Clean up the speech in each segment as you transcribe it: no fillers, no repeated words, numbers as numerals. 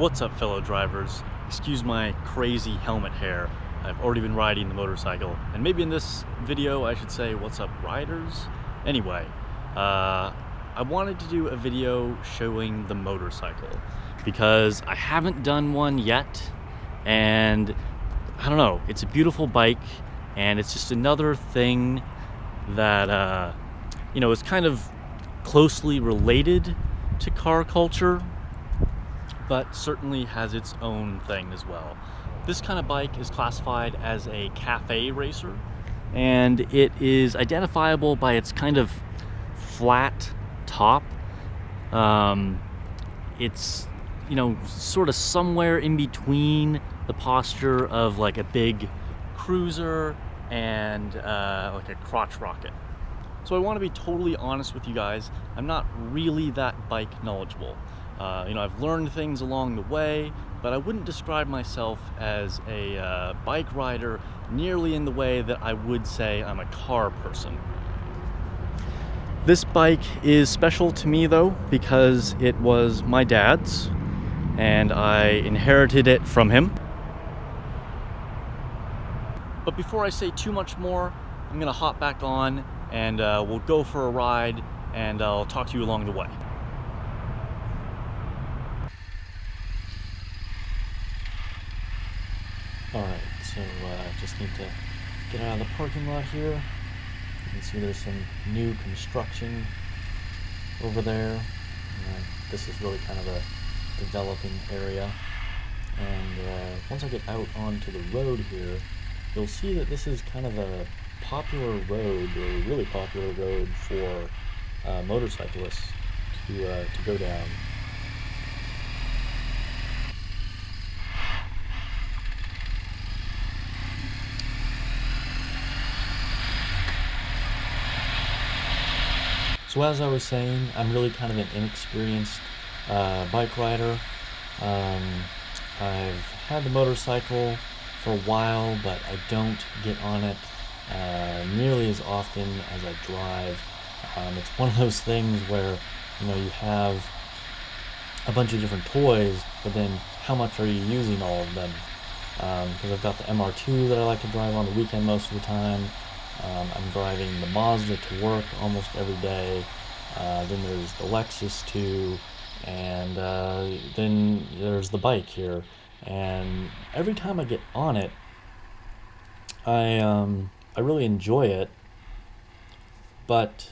What's up, fellow drivers? Excuse my crazy helmet hair. I've already been riding the motorcycle, and maybe in this video I should say what's up, riders? Anyway, I wanted to do a video showing the motorcycle because I haven't done one yet, and I don't know, it's a beautiful bike, and it's just another thing that is kind of closely related to car culture, but certainly has its own thing as well. This kind of bike is classified as a cafe racer, and it is identifiable by its kind of flat top. It's, sort of somewhere in between the posture of like a big cruiser and like a crotch rocket. So I want to be totally honest with you guys. I'm not really that bike knowledgeable. I've learned things along the way, but I wouldn't describe myself as a bike rider nearly in the way that I would say I'm a car person. This bike is special to me though, because it was my dad's, and I inherited it from him. But before I say too much more, I'm gonna hop back on and we'll go for a ride, and I'll talk to you along the way. Alright, so just need to get out of the parking lot here. You can see there's some new construction over there. This is really kind of a developing area. And once I get out onto the road here, you'll see that this is kind of a popular road, or a really popular road for motorcyclists to go down. So as I was saying, I'm really kind of an inexperienced bike rider. I've had the motorcycle for a while, but I don't get on it nearly as often as I drive. It's one of those things where you have a bunch of different toys, but then how much are you using all of them? Because I've got the MR2 that I like to drive on the weekend most of the time. I'm driving the Mazda to work almost every day. Then there's the Lexus 2, and then there's the bike here. And every time I get on it, I really enjoy it. But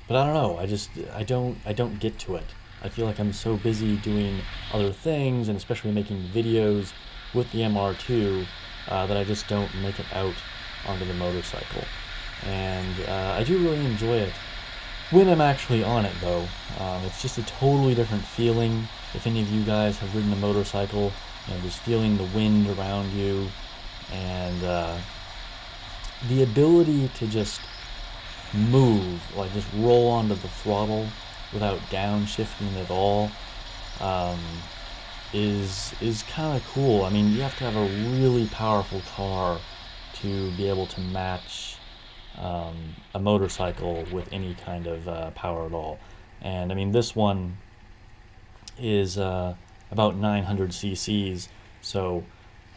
I don't know. I don't get to it. I feel like I'm so busy doing other things, and especially making videos with the MR2, that I just don't make it out onto the motorcycle. And I do really enjoy it when I'm actually on it though. It's just a totally different feeling. If any of you guys have ridden a motorcycle, just feeling the wind around you, and the ability to just move, like just roll onto the throttle without downshifting at all, is kind of cool. I mean, you have to have a really powerful car to be able to match a motorcycle with any kind of power at all. And I mean, this one is about 900 cc's, so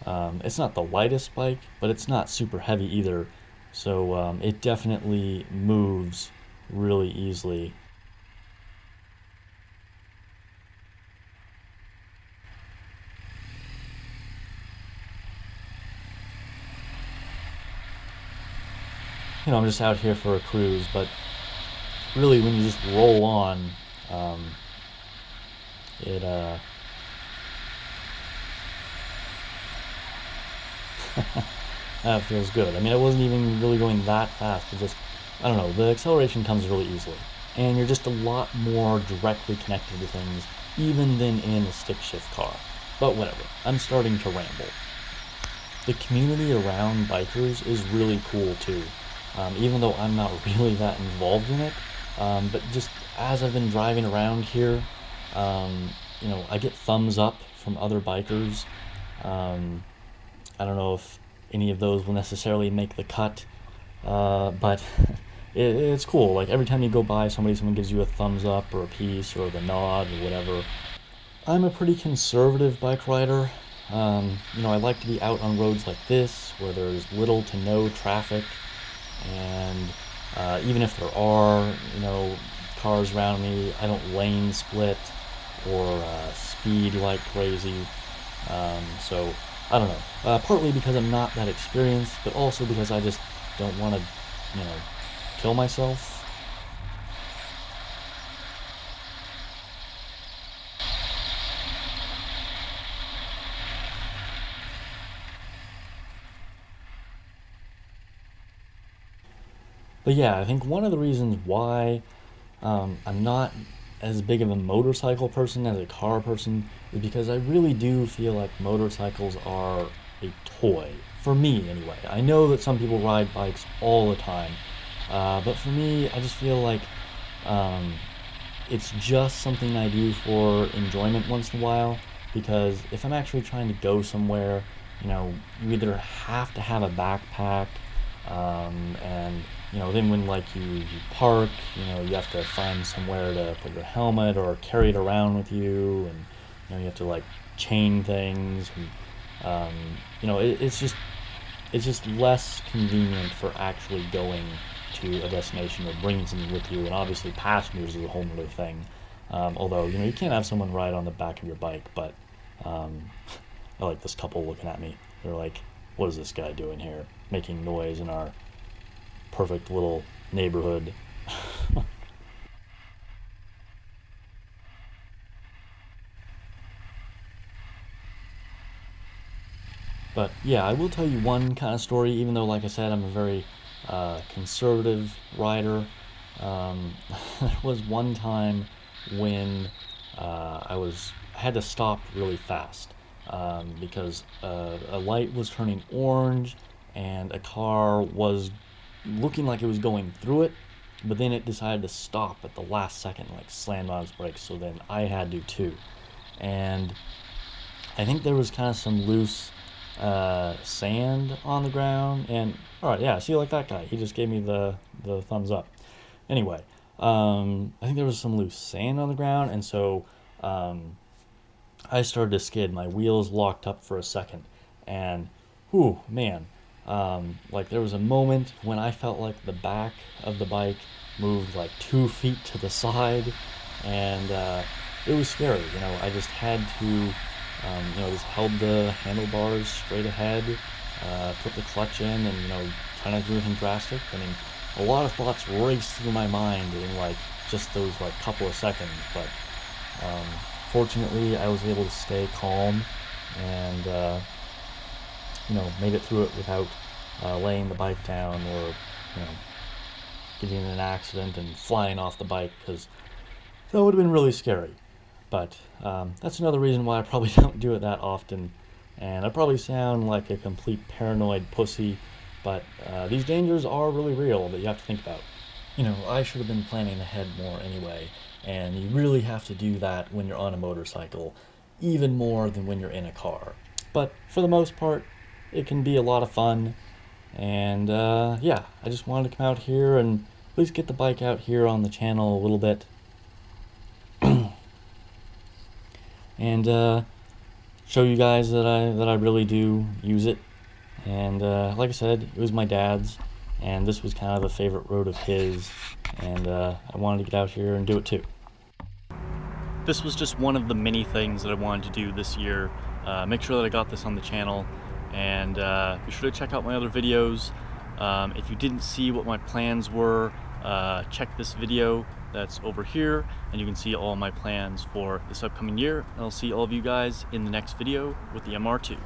it's not the lightest bike, but it's not super heavy either, so it definitely moves really easily. I'm just out here for a cruise, but really when you just roll on, that feels good. I mean, I wasn't even really going that fast. It just, I don't know, the acceleration comes really easily, and you're just a lot more directly connected to things, even than in a stick shift car. But whatever, I'm starting to ramble. The community around bikers is really cool too. Even though I'm not really that involved in it, but just as I've been driving around here, I get thumbs up from other bikers. I don't know if any of those will necessarily make the cut, but it's cool. Like every time you go by somebody, someone gives you a thumbs up or a piece or the nod or whatever. I'm a pretty conservative bike rider. You know, I like to be out on roads like this where there's little to no traffic, and even if there are, you know, cars around me, I don't lane split or speed like crazy. So I don't know. Partly because I'm not that experienced, but also because I just don't want to, you know, kill myself. But yeah, I think one of the reasons why I'm not as big of a motorcycle person as a car person is because I really do feel like motorcycles are a toy. For me, anyway. I know that some people ride bikes all the time, but for me, I just feel like um, it's just something I do for enjoyment once in a while. Because if I'm actually trying to go somewhere, you know, you either have to have a backpack, and you know, then when like you park, you know, you have to find somewhere to put your helmet or carry it around with you, and you know, you have to like chain things, and you know, it's just less convenient for actually going to a destination or bringing something with you. And obviously passengers is a whole other thing. Although, you know, you can't have someone ride on the back of your bike, but um, I like this couple looking at me. They're like, what is this guy doing here? Making noise in our perfect little neighborhood. But yeah, I will tell you one kind of story, even though, like I said, I'm a very conservative rider. Um, there was one time when I had to stop really fast because a light was turning orange and a car was looking like it was going through it, but then it decided to stop at the last second, like slammed on its brakes. So then I had to too, and I think there was kind of some loose sand on the ground. And all right, yeah, see, like that guy, he just gave me the thumbs up. Anyway, I think there was some loose sand on the ground, and so I started to skid. My wheels locked up for a second, and whew, man, like there was a moment when I felt like the back of the bike moved like 2 feet to the side, and it was scary. You know, I just had to, you know, just held the handlebars straight ahead, put the clutch in, and you know, try not to do anything drastic. I mean, a lot of thoughts raced through my mind in like just those like couple of seconds, but um, fortunately, I was able to stay calm and you know, made it through it without laying the bike down or, you know, getting in an accident and flying off the bike, because that would have been really scary. But that's another reason why I probably don't do it that often, and I probably sound like a complete paranoid pussy, but these dangers are really real that you have to think about. You know, I should have been planning ahead more anyway, and you really have to do that when you're on a motorcycle, even more than when you're in a car. But for the most part, it can be a lot of fun, and yeah, I just wanted to come out here and at least get the bike out here on the channel a little bit, and show you guys that I really do use it. And like I said, it was my dad's, and this was kind of a favorite road of his, and I wanted to get out here and do it too. This was just one of the many things that I wanted to do this year. Make sure that I got this on the channel, and be sure to check out my other videos. If you didn't see what my plans were, check this video that's over here, and you can see all my plans for this upcoming year. And I'll see all of you guys in the next video with the MR2.